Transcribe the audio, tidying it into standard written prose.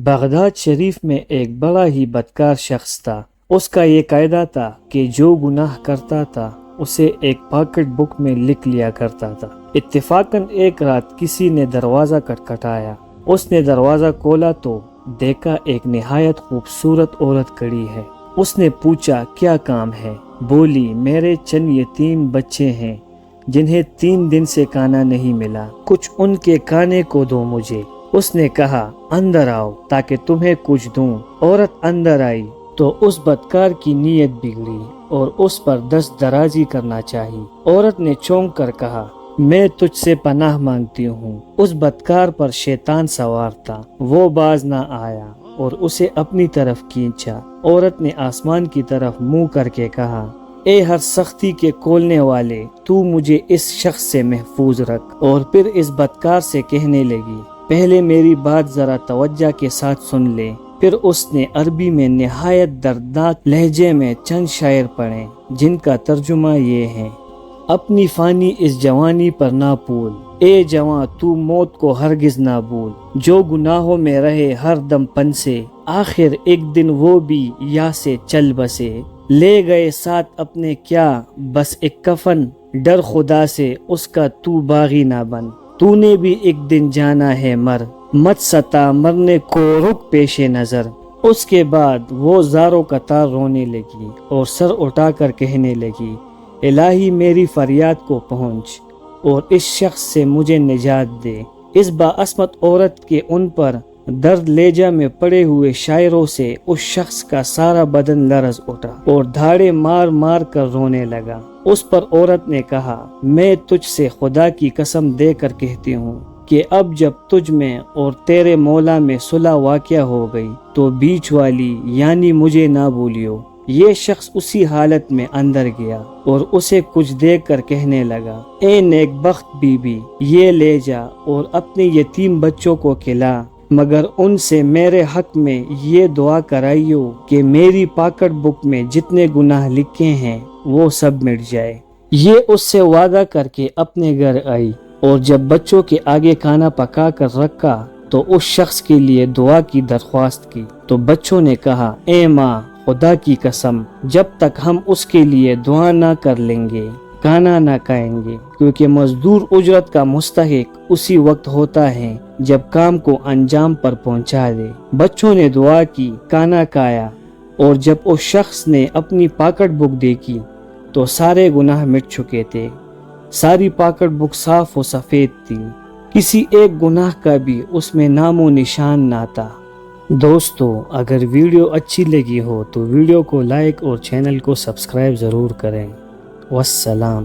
Baghdad شریف میں ایک بڑا ہی بدکار شخص تھا۔ اس کا یہ قاعدہ تھا کہ جو گناہ کرتا تھا اسے ایک پاکٹ بک میں لکھ لیا کرتا تھا۔ اتفاقاً ایک رات کسی نے دروازہ کھٹکھٹایا۔ اس نے دروازہ کھولا تو دیکھا ایک نہایت خوبصورت عورت کھڑی ہے۔ اس نے پوچھا کیا کام ہے؟ بولی میرے چند یتیم بچے ہیں جنہیں 3 دن سے کھانا نہیں ملا، کچھ ان کے کھانے کو دو مجھے۔ اس نے کہا اندر آؤ تاکہ تمہیں کچھ دوں۔ عورت اندر آئی تو اس بدکار کی نیت بگڑی اور اس پر دست درازی کرنا چاہی۔ عورت نے چونک کر کہا میں تجھ سے پناہ مانگتی ہوں۔ اس بدکار پر شیطان سوار تھا، وہ باز نہ آیا اور اسے اپنی طرف کھینچا۔ عورت نے آسمان کی طرف منہ کر کے کہا اے ہر سختی کے کھولنے والے، تو مجھے اس شخص سے محفوظ رکھ۔ اور پھر اس بدکار سے کہنے لگی پہلے میری بات ذرا توجہ کے ساتھ سن لے۔ پھر اس نے عربی میں نہایت دردناک لہجے میں چند شعر پڑھے جن کا ترجمہ یہ ہے، اپنی فانی اس جوانی پر نہ پھول، اے جواں تو موت کو ہرگز نہ بھول۔ جو گناہوں میں رہے ہر دم پن سے، آخر ایک دن وہ بھی یا سے چل بسے۔ لے گئے ساتھ اپنے کیا بس ایک کفن، ڈر خدا سے اس کا تو باغی نہ بن۔ تو نے بھی ایک دن جانا ہے مر، مت ستا مرنے کو رک پیش نظر۔ اس کے بعد وہ زاروں قطار رونے لگی اور سر اٹھا کر کہنے لگی الہی میری فریاد کو پہنچ اور اس شخص سے مجھے نجات دے۔ اس باعصمت عورت کے ان پر درد لیجا میں پڑے ہوئے شاعروں سے اس شخص کا سارا بدن لرز اٹھا اور دھاڑے مار مار کر رونے لگا۔ اس پر عورت نے کہا میں تجھ سے خدا کی قسم دے کر کہتی ہوں کہ اب جب تجھ میں اور تیرے مولا میں صلح واقع ہو گئی تو بیچ والی یعنی مجھے نہ بھولیو۔ یہ شخص اسی حالت میں اندر گیا اور اسے کچھ دیکھ کر کہنے لگا اے نیک بخت بی بی، یہ لے جا اور اپنے یتیم بچوں کو کھلا، مگر ان سے میرے حق میں یہ دعا کرائیو کہ میری پاکٹ بک میں جتنے گناہ لکھے ہیں وہ سب مٹ جائے۔ یہ اس سے وعدہ کر کے اپنے گھر آئی اور جب بچوں کے آگے کھانا پکا کر رکھا تو اس شخص کے لیے دعا کی درخواست کی تو بچوں نے کہا اے ماں خدا کی قسم جب تک ہم اس کے لیے دعا نہ کر لیں گے کھانا نہ کھائیں گے، کیونکہ مزدور اجرت کا مستحق اسی وقت ہوتا ہے جب کام کو انجام پر پہنچا دے۔ بچوں نے دعا کی، کھانا کھایا اور جب اس شخص نے اپنی پاکٹ بک دیکھی تو سارے گناہ مٹ چکے تھے۔ ساری پاکٹ بک صاف و سفید تھی، کسی ایک گناہ کا بھی اس میں نام و نشان نہ تھا۔ دوستو اگر ویڈیو اچھی لگی ہو تو ویڈیو کو لائک اور چینل کو سبسکرائب ضرور کریں۔ والسلام۔